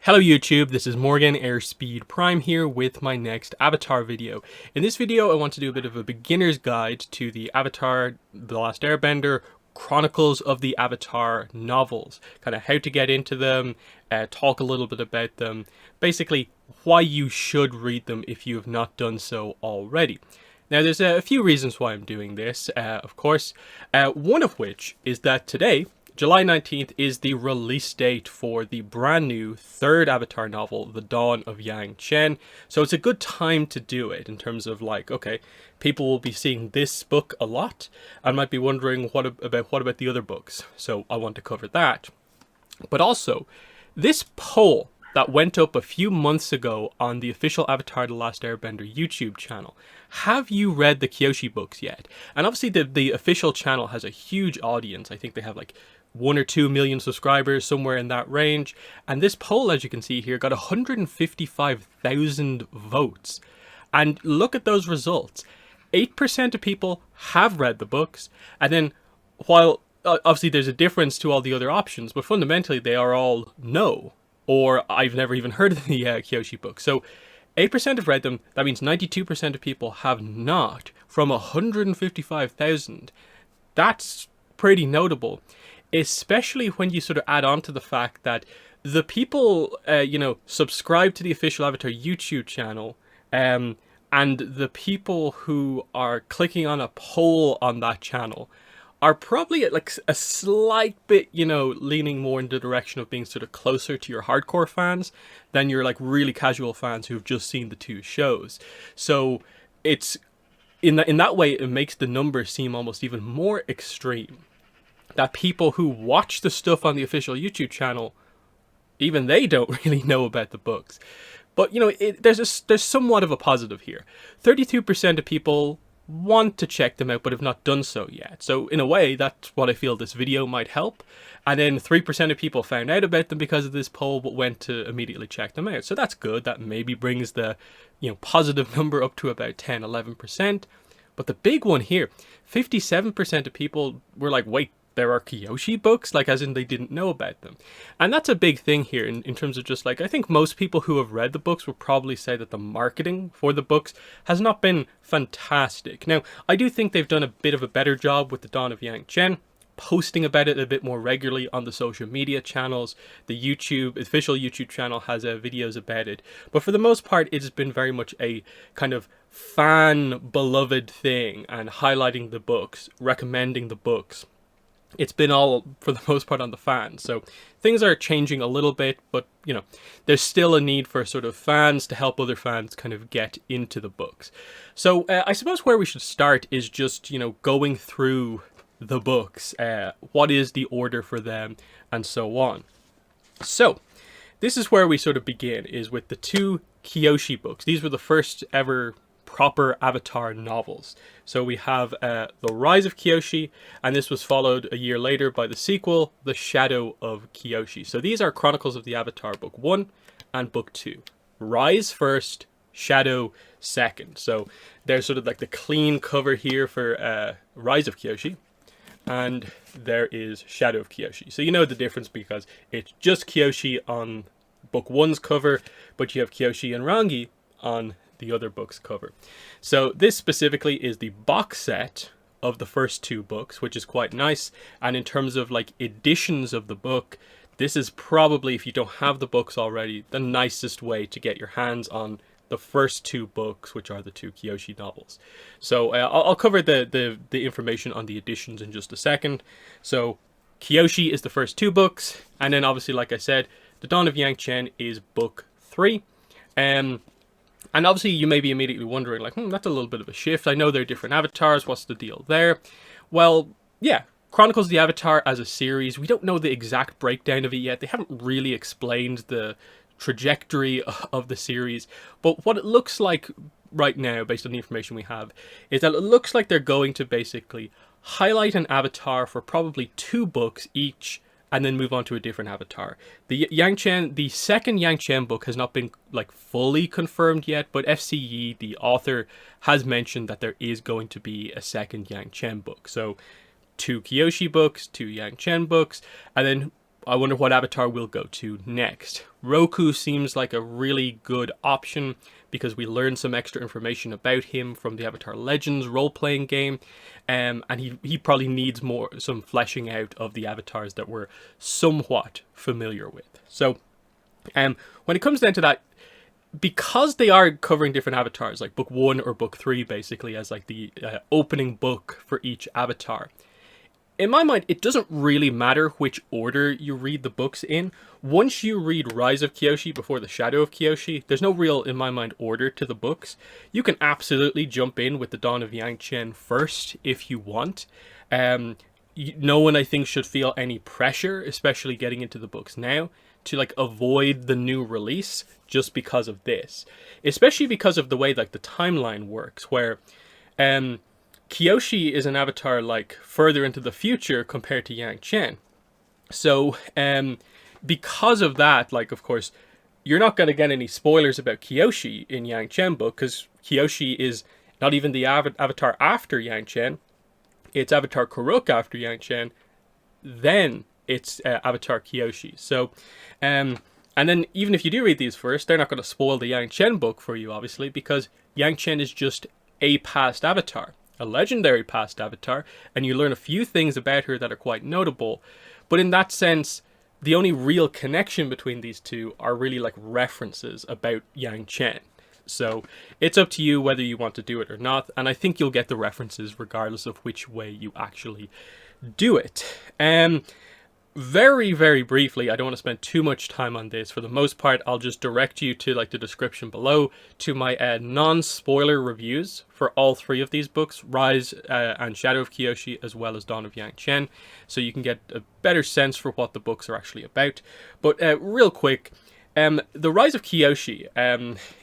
Hello YouTube, this is Morgan Airspeed Prime here with my next Avatar video. In this video I want to do a bit of a beginner's guide to the Avatar The Last Airbender Chronicles of the Avatar novels. Kind of how to get into them, talk a little bit about them, basically why you should read them if you have not done so already. Now there's a few reasons why I'm doing this, of course, one of which is that today, July 19th, is the release date for the brand new third Avatar novel, The Dawn of Yang Chen. So it's a good time to do it in terms of like, okay, people will be seeing this book a lot and might be wondering what about the other books. So I want to cover that. But also, this poll that went up a few months ago on the official Avatar The Last Airbender YouTube channel. Have you read the Kyoshi books yet? And obviously the official channel has a huge audience. I think they have like 1 or 2 million subscribers, somewhere in that range. And this poll, as you can see here, got 155,000 votes. And look at those results. 8% of people have read the books. And then while obviously there's a difference to all the other options, but fundamentally they are all no. Or I've never even heard of the Kyoshi books. So 8% have read them. That means 92% of people have not, from 155,000. That's pretty notable, especially when you sort of add on to the fact that the people, subscribe to the official Avatar YouTube channel, and the people who are clicking on a poll on that channel are probably like a slight bit, leaning more in the direction of being sort of closer to your hardcore fans than your like really casual fans who've just seen the two shows. So it's in that way, it makes the numbers seem almost even more extreme. That people who watch the stuff on the official YouTube channel, even they don't really know about the books. But there's somewhat of a positive here. 32% of people want to check them out but have not done so yet. So in a way, that's what I feel this video might help. And then 3% of people found out about them because of this poll but went to immediately check them out. So that's good. That maybe brings the positive number up to about 10-11%. But the big one here, 57% of people were like, wait, there are Kyoshi books, like as in they didn't know about them. And that's a big thing here in terms of just like, I think most people who have read the books will probably say that the marketing for the books has not been fantastic. Now, I do think they've done a bit of a better job with The Dawn of Yang Chen, posting about it a bit more regularly on the social media channels. The official YouTube channel has videos about it. But for the most part, it's been very much a kind of fan beloved thing and highlighting the books, recommending the books. It's been all, for the most part, on the fans. So things are changing a little bit, but, there's still a need for sort of fans to help other fans kind of get into the books. So I suppose where we should start is just, going through the books. What is the order for them and so on. So this is where we sort of begin, is with the two Kyoshi books. These were the first ever proper Avatar novels. So we have The Rise of Kyoshi, and this was followed a year later by the sequel, The Shadow of Kyoshi. So these are Chronicles of the Avatar, Book 1 and Book 2. Rise first, Shadow second. So there's sort of like the clean cover here for Rise of Kyoshi, and there is Shadow of Kyoshi. So you know the difference because it's just Kyoshi on Book 1's cover, but you have Kyoshi and Rangi on the other book's cover. So this specifically is the box set of the first two books, which is quite nice. And in terms of like editions of the book, this is probably, if you don't have the books already, the nicest way to get your hands on the first two books, which are the two Kyoshi novels. So I'll cover the information on the editions in just a second. So Kyoshi is the first two books, and then obviously, like I said, The Dawn of Yang Chen is book 3. And obviously you may be immediately wondering, like, that's a little bit of a shift. I know they're different avatars. What's the deal there? Well, yeah, Chronicles of the Avatar as a series, we don't know the exact breakdown of it yet. They haven't really explained the trajectory of the series. But what it looks like right now, based on the information we have, is that it looks like they're going to basically highlight an avatar for probably 2 books each, and then move on to a different avatar. The second Yang Chen book has not been like fully confirmed yet, but FCE, the author, has mentioned that there is going to be a second Yang Chen book. So 2 Kyoshi books, 2 Yang Chen books, and then I wonder what avatar we'll go to next. Roku seems like a really good option because we learn some extra information about him from the Avatar Legends role-playing game, and he probably needs some fleshing out of the avatars that we're somewhat familiar with. So, when it comes down to that, because they are covering different avatars, like book 1 or book 3, basically as like the opening book for each avatar. In my mind, it doesn't really matter which order you read the books in. Once you read Rise of Kyoshi before the Shadow of Kyoshi, there's no real, in my mind, order to the books. You can absolutely jump in with the Dawn of Yang Chen first if you want. No one, I think, should feel any pressure, especially getting into the books now, to like avoid the new release just because of this. Especially because of the way like the timeline works, where Kyoshi is an avatar like further into the future compared to Yang Chen. So because of that, like of course, you're not going to get any spoilers about Kyoshi in Yang Chen book, because Kyoshi is not even the avatar after Yang Chen. It's Avatar Kuruk after Yang Chen, then it's Avatar Kyoshi. So, and then even if you do read these first, they're not going to spoil the Yang Chen book for you, obviously, because Yang Chen is just a past avatar, a legendary past avatar, and you learn a few things about her that are quite notable. But in that sense, the only real connection between these two are really like references about Yang Chen. So it's up to you whether you want to do it or not, and I think you'll get the references regardless of which way you actually do it. Very, very briefly, I don't want to spend too much time on this. For the most part, I'll just direct you to like the description below to my non-spoiler reviews for all three of these books, Rise and Shadow of Kyoshi, as well as Dawn of Yang Chen, so you can get a better sense for what the books are actually about. But real quick, the Rise of Kyoshi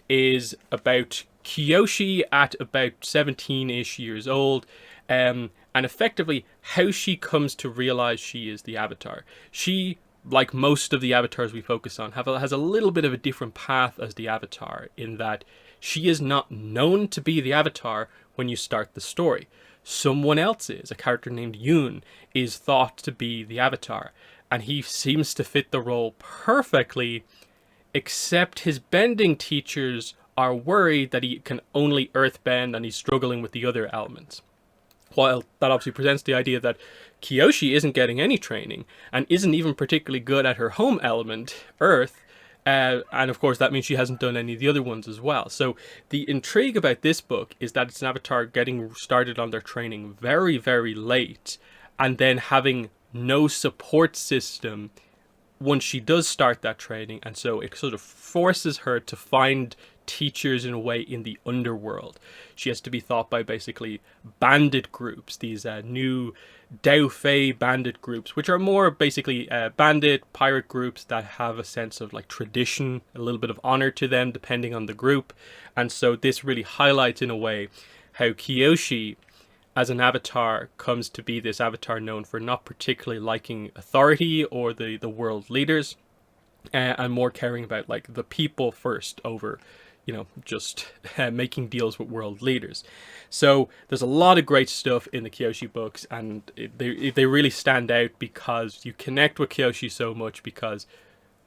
is about Kyoshi at about 17-ish years old, and effectively how she comes to realize she is the Avatar. She, like most of the avatars we focus on, has a little bit of a different path as the Avatar, in that she is not known to be the Avatar when you start the story. Someone else is. A character named Yoon is thought to be the Avatar, and he seems to fit the role perfectly, except his bending teachers are worried that he can only earthbend and he's struggling with the other elements. While that obviously presents the idea that Kyoshi isn't getting any training and isn't even particularly good at her home element, Earth, and of course that means she hasn't done any of the other ones as well. So the intrigue about this book is that it's an Avatar getting started on their training very, very late, and then having no support system once she does start that training, and so it sort of forces her to find teachers in a way in the underworld. She has to be taught by basically bandit groups, these new Dao Fei bandit groups, which are more basically bandit pirate groups that have a sense of like tradition, a little bit of honor to them depending on the group. And so this really highlights in a way how Kyoshi as an avatar comes to be this avatar known for not particularly liking authority or the world leaders, and more caring about like the people first over, you know, just making deals with world leaders. So there's a lot of great stuff in the Kyoshi books, and they really stand out because you connect with Kyoshi so much, because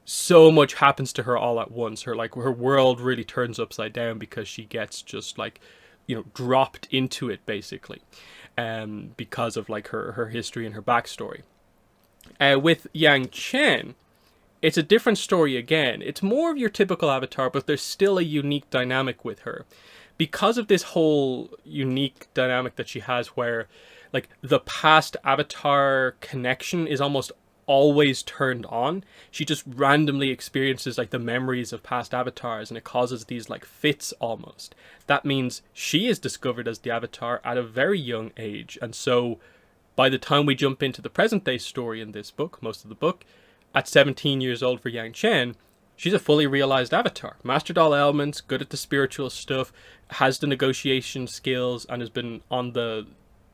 so much happens to her all at once. Her world really turns upside down because she gets just like, you know, dropped into it basically, because of like her history and her backstory. With Yang Chen, it's a different story again. It's more of your typical Avatar, but there's still a unique dynamic with her. Because of this whole unique dynamic that she has, where like the past Avatar connection is almost always turned on. She just randomly experiences like the memories of past avatars, and it causes these like fits almost. That means she is discovered as the Avatar at a very young age, and so by the time we jump into the present day story in this book, most of the book, at 17 years old for Yang Chen, she's a fully realized Avatar. Mastered all elements, good at the spiritual stuff, has the negotiation skills, and has been on the,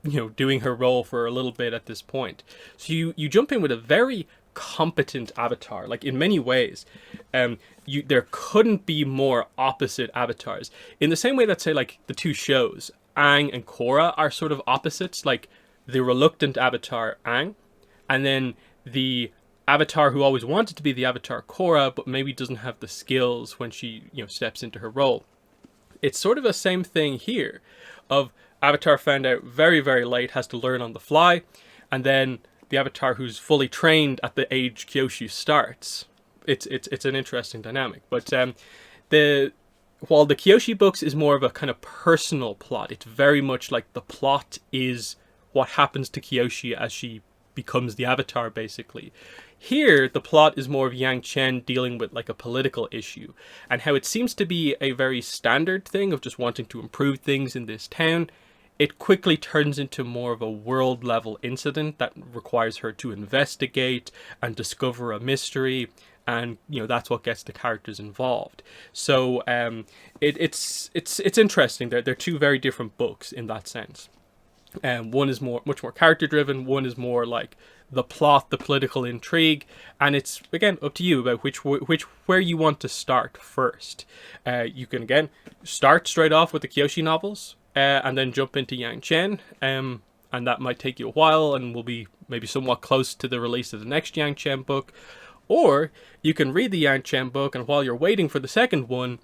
you know, doing her role for a little bit at this point. So you jump in with a very competent Avatar. Like in many ways, there couldn't be more opposite avatars. In the same way that, say, like the two shows, Aang and Korra, are sort of opposites. Like the reluctant Avatar Aang, and then the Avatar who always wanted to be the Avatar Korra, but maybe doesn't have the skills when she, steps into her role. It's sort of the same thing here, of Avatar found out very, very late, has to learn on the fly, and then the Avatar who's fully trained at the age Kyoshi starts. It's an interesting dynamic. But the while the Kyoshi books is more of a kind of personal plot, it's very much like the plot is what happens to Kyoshi as she becomes the Avatar, basically. Here, the plot is more of Yang Chen dealing with like a political issue, and how it seems to be a very standard thing of just wanting to improve things in this town. It quickly turns into more of a world level incident that requires her to investigate and discover a mystery, and that's what gets the characters involved. So it's interesting. They're two very different books in that sense. One is much more character driven. One is more like the plot, the political intrigue, and it's again up to you about where you want to start first. You can again start straight off with the Kyoshi novels, and then jump into Yang Chen, and that might take you a while, and will be maybe somewhat close to the release of the next Yang Chen book. Or you can read the Yang Chen book, and while you're waiting for the second one,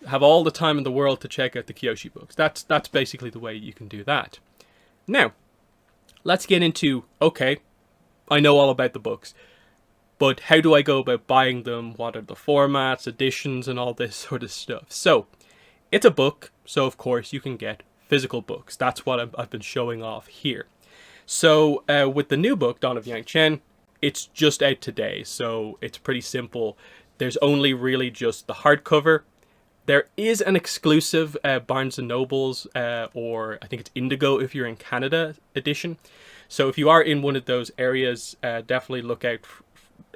have all the time in the world to check out the Kyoshi books. That's basically the way you can do that. Now, let's get into, okay, I know all about the books, but how do I go about buying them? What are the formats, editions, and all this sort of stuff? So, it's a book, so of course you can get physical books. That's what I've been showing off here. So, with the new book, Dawn of Yang Chen, it's just out today, so it's pretty simple. There's only really just the hardcover. There is an exclusive Barnes & Nobles, or I think it's Indigo if you're in Canada, edition. So if you are in one of those areas, definitely look out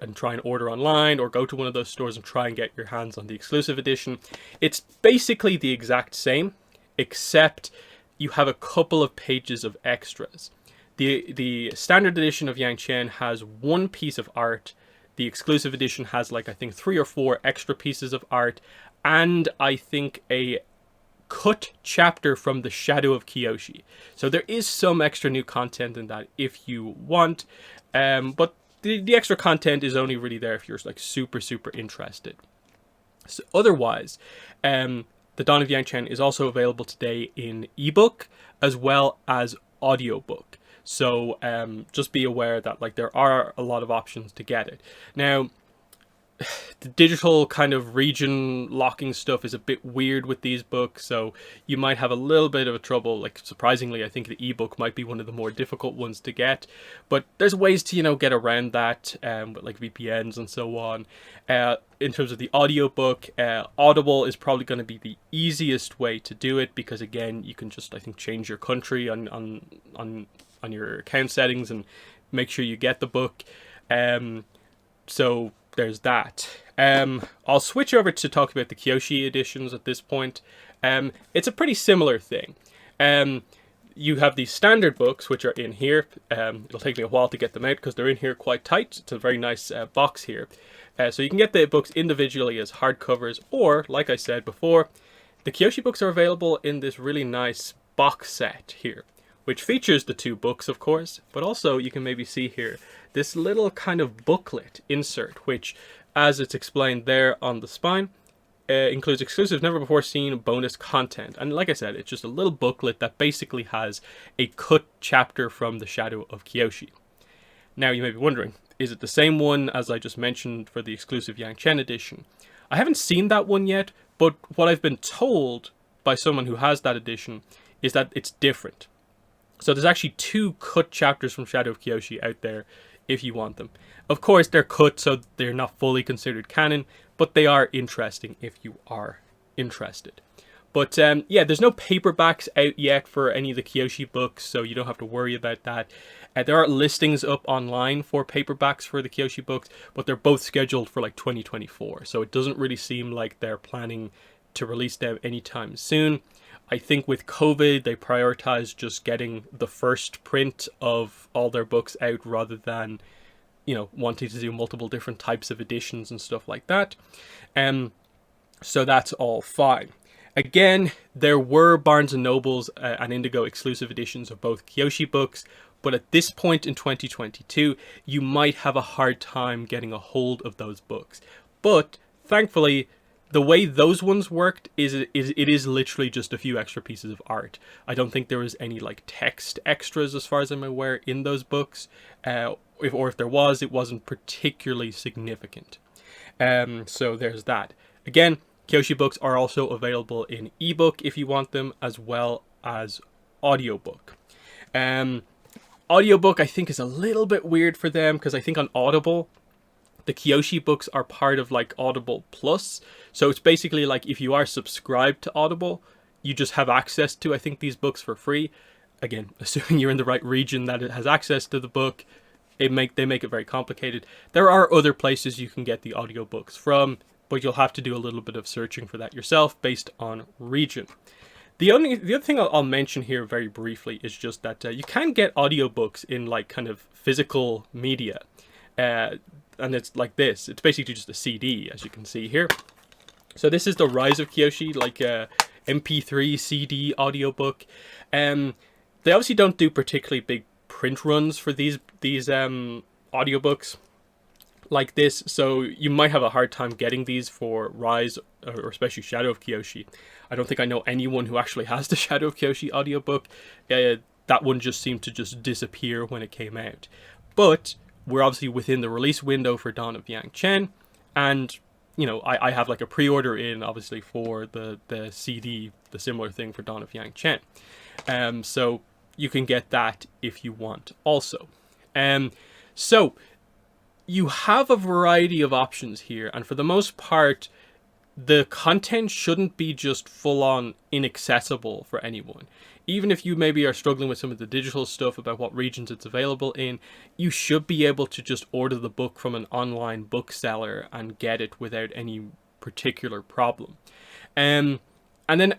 and try and order online, or go to one of those stores and try and get your hands on the exclusive edition. It's basically the exact same, except you have a couple of pages of extras. The standard edition of Yang Chen has one piece of art. The exclusive edition has I think 3 or 4 extra pieces of art, and I think a cut chapter from The Shadow of Kyoshi. So there is some extra new content in that if you want, but the extra content is only really there if you're super interested. So otherwise, the Dawn of Yang Chen is also available today in ebook as well as audiobook. So just be aware that there are a lot of options to get it. Now, the digital kind of region locking stuff is a bit weird with these books, so you might have a little bit of a trouble. Surprisingly, I think the ebook might be one of the more difficult ones to get, but there's ways to get around that with VPNs and so on. In terms of the audiobook, Audible is probably going to be the easiest way to do it, because again, you can just change your country on your account settings and make sure you get the book. So there's that. I'll switch over to talk about the Kyoshi editions at this point. It's a pretty similar thing. You have these standard books, which are in here. It'll take me a while to get them out because they're in here quite tight. It's a very nice box here. So you can get the books individually as hardcovers, or, like I said before, the Kyoshi books are available in this really nice box set here, which features the 2 books, of course, but also you can maybe see here this little kind of booklet insert, which, as it's explained there on the spine, includes exclusive, never before seen bonus content. And like I said, it's just a little booklet that basically has a cut chapter from The Shadow of Kyoshi. Now you may be wondering, is it the same one as I just mentioned for the exclusive Yang Chen edition? I haven't seen that one yet, but what I've been told by someone who has that edition is that it's different. So there's actually 2 cut chapters from Shadow of Kyoshi out there if you want them. Of course, they're cut, so they're not fully considered canon, but they are interesting if you are interested. But yeah, there's no paperbacks out yet for any of the Kyoshi books, so you don't have to worry about that. There are listings up online for paperbacks for the Kyoshi books, but they're both scheduled for 2024, so it doesn't really seem like they're planning to release them anytime soon. I think with COVID, they prioritized just getting the first print of all their books out rather than, wanting to do multiple different types of editions and stuff like that. So that's all fine. Again, there were Barnes & Nobles and Indigo exclusive editions of both Kyoshi books, But at this point in 2022, you might have a hard time getting a hold of those books. But thankfully, the way those ones worked is it is literally just a few extra pieces of art. I don't think there was any like text extras, as far as I'm aware, in those books. If there was, it wasn't particularly significant. So there's that. Again, Kyoshi books are also available in ebook if you want them, as well as audiobook. Audiobook I think is a little bit weird for them, because I think on Audible, the Kyoshi books are part of like Audible Plus. So it's basically like if you are subscribed to Audible, you just have access to, I think, these books for free. Again, assuming you're in the right region that it has access to the book. They make it very complicated. There are other places you can get the audiobooks from, but you'll have to do a little bit of searching for that yourself based on region. The other thing I'll mention here very briefly is just that you can get audiobooks in like kind of physical media. And it's like this. It's basically just a CD, as you can see here. So this is The Rise of Kyoshi, like a MP3 CD audiobook. They obviously don't do particularly big print runs for these audiobooks like this, so you might have a hard time getting these for Rise, or especially Shadow of Kyoshi. I don't think I know anyone who actually has the Shadow of Kyoshi audiobook. That one just seemed to just disappear when it came out. But we're obviously within the release window for Dawn of Yang Chen, and you know, I have like a pre-order in obviously for the CD, the similar thing for Dawn of Yang Chen. So you can get that if you want also. So you have a variety of options here, and for the most part, the content shouldn't be just full-on inaccessible for anyone. Even if you maybe are struggling with some of the digital stuff about what regions it's available in, you should be able to just order the book from an online bookseller and get it without any particular problem. And then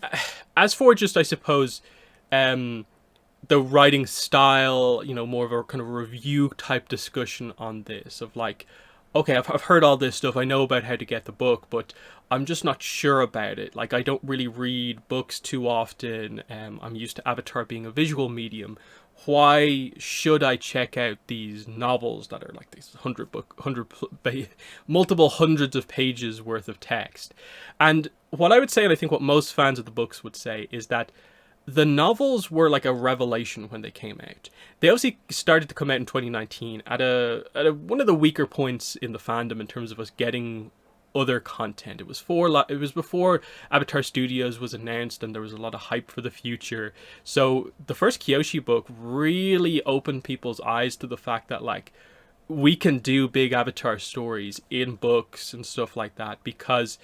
as for just, I suppose, the writing style, you know, more of a kind of review type discussion on this of like, okay, I've heard all this stuff, I know about how to get the book, but I'm just not sure about it. Like, I don't really read books too often. I'm used to Avatar being a visual medium. Why should I check out these novels that are like these multiple hundreds of pages worth of text? And what I would say, and I think what most fans of the books would say, is that the novels were like a revelation when they came out. They obviously started to come out in 2019 at one of the weaker points in the fandom in terms of us getting other content. It was before Avatar Studios was announced, and there was a lot of hype for the future. So the first Kyoshi book really opened people's eyes to the fact that like we can do big Avatar stories in books and stuff like that, because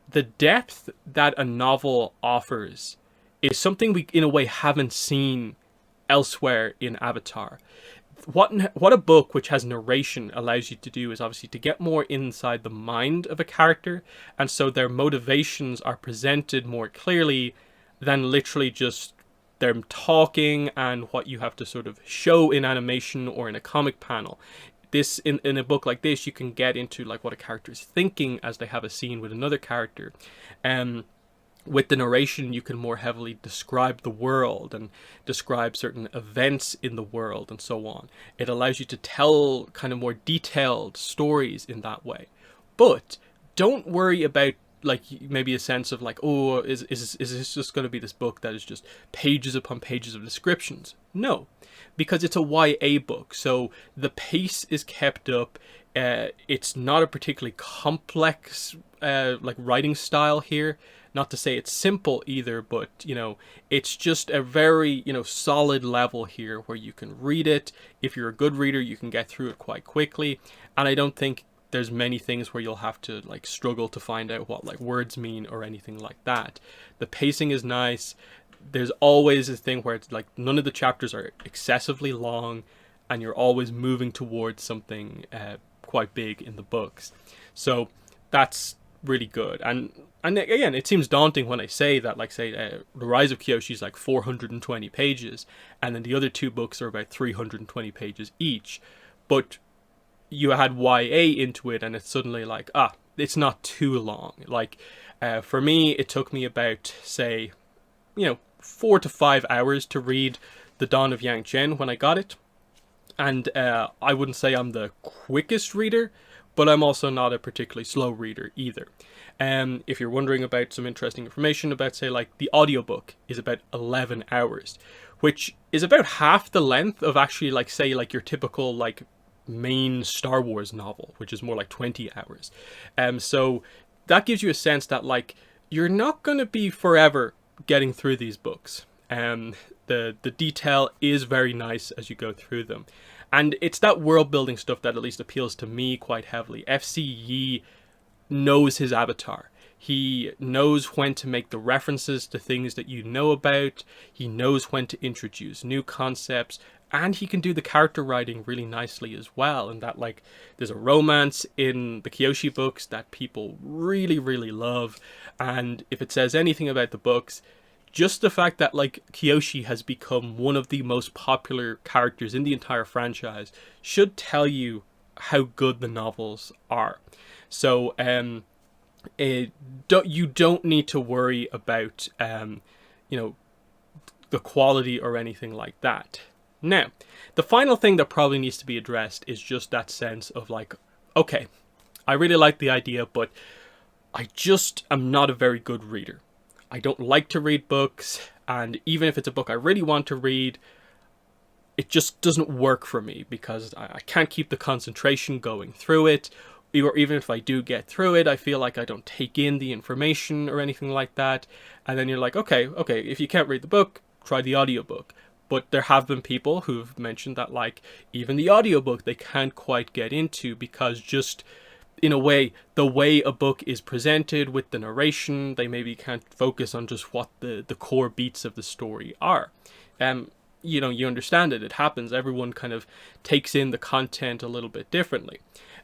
the depth that a novel offers is something we, in a way, haven't seen elsewhere in Avatar. What a book which has narration allows you to do is obviously to get more inside the mind of a character, and so their motivations are presented more clearly than literally just them talking and what you have to sort of show in animation or in a comic panel. This in a book like this, you can get into like what a character is thinking as they have a scene with another character. With the narration, you can more heavily describe the world and describe certain events in the world and so on. It allows you to tell kind of more detailed stories in that way. But don't worry about like maybe a sense of like, oh, is this just going to be this book that is just pages upon pages of descriptions? No, because it's a YA book, so the pace is kept up. It's not a particularly complex like writing style here. Not to say it's simple either, but, you know, it's just a very, you know, solid level here where you can read it. If you're a good reader, you can get through it quite quickly. And I don't think there's many things where you'll have to, like, struggle to find out what, like, words mean or anything like that. The pacing is nice. There's always a thing where it's, like, none of the chapters are excessively long, and you're always moving towards something quite big in the books. So that's really good. And again, it seems daunting when I say that, like, say, The Rise of Kyoshi is like 420 pages, and then the other two books are about 320 pages each. But you add YA into it, and it's suddenly like, it's not too long. Like, for me, it took me about, say, 4 to 5 hours to read The Dawn of Yang Chen when I got it. And I wouldn't say I'm the quickest reader, but I'm also not a particularly slow reader either. If you're wondering about some interesting information about, say, like the audiobook is about 11 hours, which is about half the length of actually, like, say, like your typical, like, main Star Wars novel, which is more like 20 hours. So that gives you a sense that, like, you're not going to be forever getting through these books. The detail is very nice as you go through them. And it's that world building stuff that at least appeals to me quite heavily. FC Yi knows his avatar. He knows when to make the references to things that you know about. He knows when to introduce new concepts. And he can do the character writing really nicely as well. And that, like, there's a romance in the Kyoshi books that people really, really love. And if it says anything about the books, just the fact that, like, Kyoshi has become one of the most popular characters in the entire franchise should tell you how good the novels are. So you don't need to worry about the quality or anything like that. Now, the final thing that probably needs to be addressed is just that sense of, like, okay, I really like the idea, but I just am not a very good reader. I don't like to read books, and even if it's a book I really want to read, it just doesn't work for me because I can't keep the concentration going through it. Or even if I do get through it, I feel like I don't take in the information or anything like that. And then you're like, okay, if you can't read the book, try the audiobook. But there have been people who've mentioned that, like, even the audiobook they can't quite get into because just, in a way, the way a book is presented with the narration, they maybe can't focus on just what the core beats of the story are. You understand it. It happens. Everyone kind of takes in the content a little bit differently.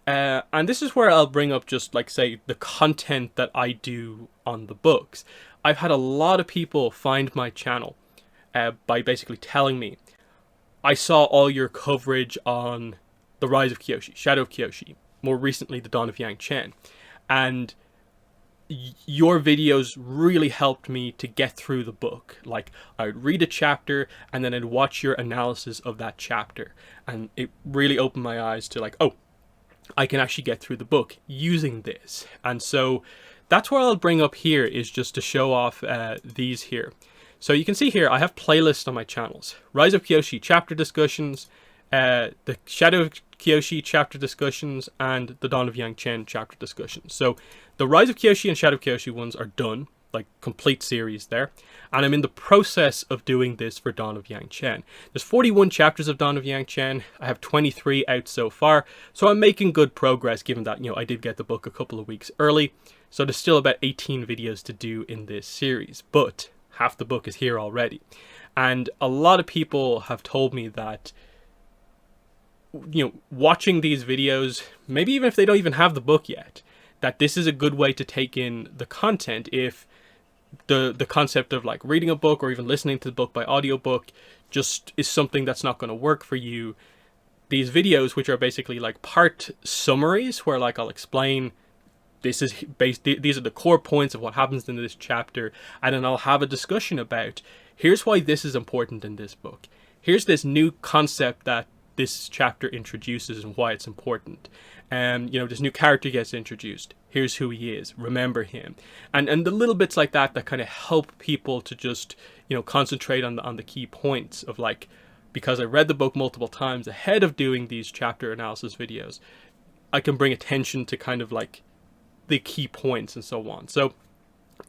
And this is where I'll bring up just, like, say, the content that I do on the books. I've had a lot of people find my channel by basically telling me, I saw all your coverage on The Rise of Kyoshi, Shadow of Kyoshi, more recently The Dawn of Yang Chen, and your videos really helped me to get through the book. Like, I would read a chapter and then I'd watch your analysis of that chapter, and it really opened my eyes to, like, oh, I can actually get through the book using this. And so that's what I'll bring up here, is just to show off these here. So you can see here I have playlists on my channels: Rise of Kyoshi chapter discussions, the Shadow of Kyoshi chapter discussions, and the Dawn of Yang Chen chapter discussions. So the Rise of Kyoshi and Shadow of Kyoshi ones are done, like complete series there, and I'm in the process of doing this for Dawn of Yang Chen. There's 41 chapters of Dawn of Yang Chen. I have 23 out so far, so I'm making good progress given that, I did get the book a couple of weeks early, so there's still about 18 videos to do in this series, but half the book is here already. And a lot of people have told me that, watching these videos, maybe even if they don't even have the book yet, that this is a good way to take in the content if the concept of, like, reading a book or even listening to the book by audiobook just is something that's not going to work for you. These videos, which are basically like part summaries where, like, I'll explain these are the core points of what happens in this chapter, and then I'll have a discussion about, here's why this is important in this book. Here's this new concept that this chapter introduces and why it's important. This new character gets introduced. Here's who he is. Remember him. And the little bits like that kind of help people to just, concentrate on the key points of, like, because I read the book multiple times ahead of doing these chapter analysis videos, I can bring attention to kind of, like, the key points and so on. So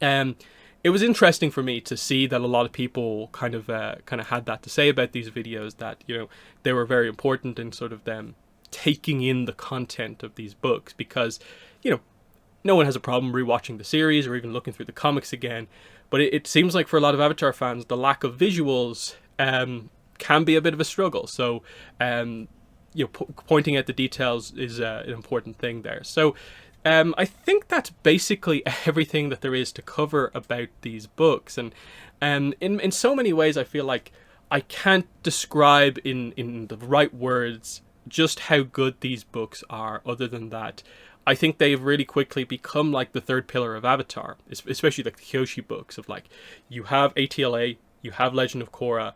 it was interesting for me to see that a lot of people kind of had that to say about these videos, that they were very important in sort of them taking in the content of these books, because no one has a problem rewatching the series or even looking through the comics again, but it seems like for a lot of Avatar fans the lack of visuals can be a bit of a struggle. So pointing out the details is an important thing there. So I think that's basically everything that there is to cover about these books. And in so many ways, I feel like I can't describe in the right words just how good these books are, other than that I think they've really quickly become like the third pillar of Avatar, especially like the Kyoshi books of, like, you have ATLA, you have Legend of Korra,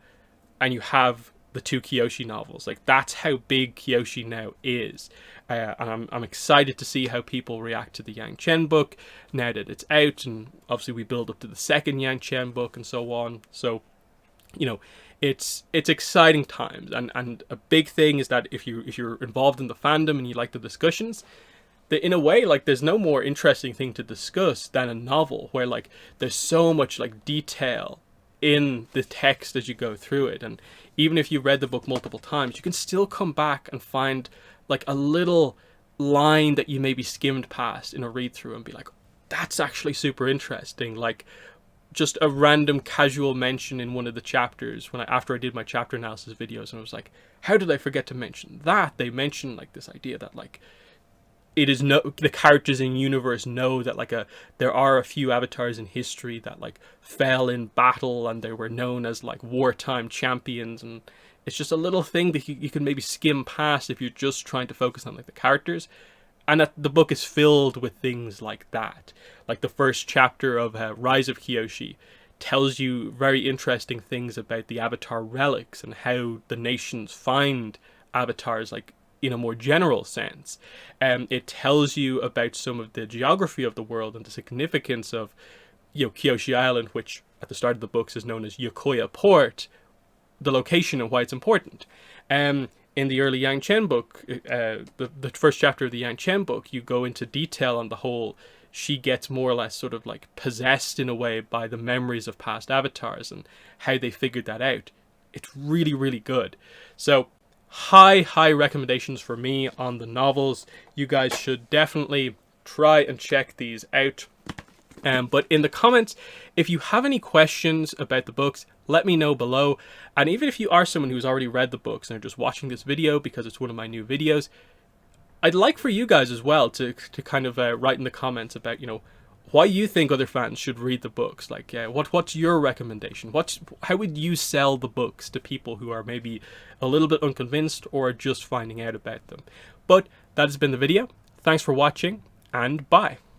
and you have the two Kyoshi novels. Like, that's how big Kyoshi now is. And I'm excited to see how people react to the Yang Chen book now that it's out, and obviously we build up to the second Yang Chen book and so on. So, you know, it's exciting times, and a big thing is that if you're involved in the fandom and you like the discussions, that in a way, like, there's no more interesting thing to discuss than a novel where, like, there's so much, like, detail in the text as you go through it. And even if you read the book multiple times, you can still come back and find like a little line that you maybe skimmed past in a read through and be like, that's actually super interesting. Like, just a random casual mention in one of the chapters after I did my chapter analysis videos, and I was like, how did I forget to mention that? They mentioned like this idea that like the characters in universe know that like there are a few avatars in history that like fell in battle and they were known as like wartime champions, and it's just a little thing that you can maybe skim past if you're just trying to focus on like the characters. And that the book is filled with things like that. Like the first chapter of Rise of Kyoshi tells you very interesting things about the avatar relics and how the nations find avatars, like in a more general sense. It tells you about some of the geography of the world and the significance of, you know, Kyoshi Island, which at the start of the books is known as Yokoya Port, the location and why it's important. In the early Yang Chen book, the first chapter of the Yang Chen book, you go into detail on the whole. She gets more or less sort of like possessed in a way by the memories of past avatars and how they figured that out. It's really, really good. So high recommendations for me on the novels. You guys should definitely try and check these out. But in the comments, if you have any questions about the books, let me know below. And even if you are someone who's already read the books and are just watching this video because it's one of my new videos, I'd like for you guys as well to kind of write in the comments about, you know, why you think other fans should read the books. Like, what's your recommendation? How would you sell the books to people who are maybe a little bit unconvinced or are just finding out about them? But that has been the video. Thanks for watching, and bye.